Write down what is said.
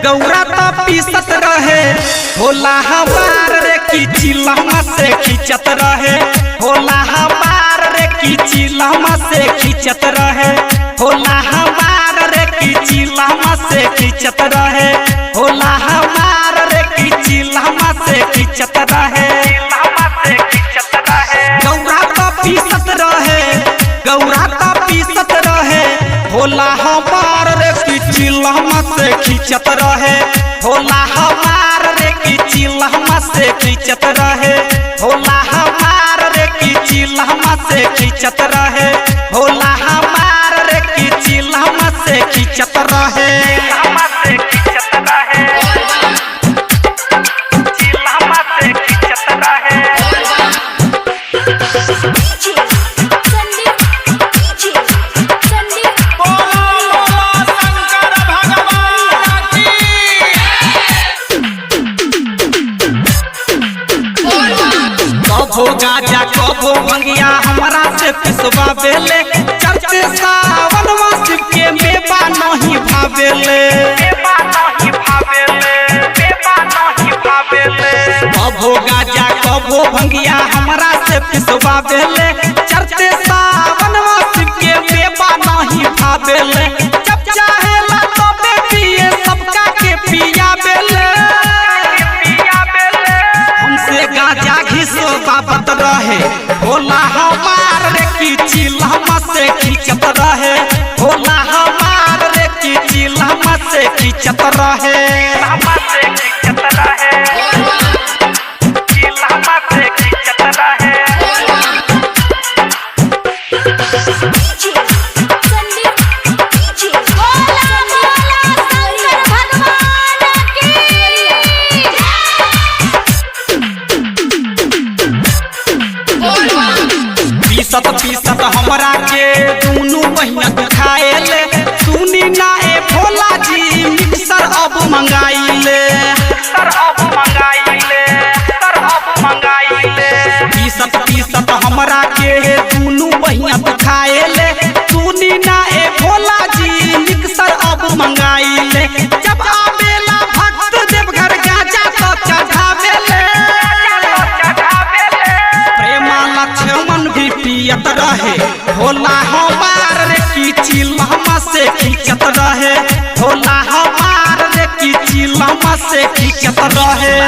गौरा तो पीसत रहे भोला हमार रे की चिलमा से खींचत रहे भोला हमार रे की चिलमा से खींचत रहे भोला हमार रे की चिलमा से खींचत रहे भोला हमार रे की चिलमा से खींचत रहे गौरा तो पीसत रहे गौरा तो पीसत रहे भोला हमार रे की चिलमा से खींचत रहे भोला हमार रे की चिलमा से खींचत रहे भोला हमार रे की चिलमा से खींचत रहे भोला हमार रे की चिलमा से खींचत रहे कबो गाजा कबो भंगिया हमारा से पिसवा बेले चढ़ते सावन शिव के मेवा नहीं भावेले कबो गाजा कबो भंगिया हमारा से पिसवा बेले चढ़ते सावन शिव के मेवा नहीं भावेले जब चाहेला तो पिए सबका के पिया बेले हमसे गाजा बाबत रहे भोला हमार रे की चिलमा से खींचत रहे भोला हमार रे की चिलमा से खींचत रहे पीसत हमरा के दोनों महीना दुखाएले सुनी ना ए भोला जी मिक्सर अब मंगाइले पीसत हमरा के दोनों महीना दुखाएले सुनी ना ए भोला जी मिक्सर अब मंगाइले जब आवेला भक्त देवघर गाजा तो चढ़ावेले प्रेमा लक्ष्मण भी पियत रहे भोला हमार रे की चिलमा से खींचत रहे भोला हमार रे की चिलमा से खींचत रहे।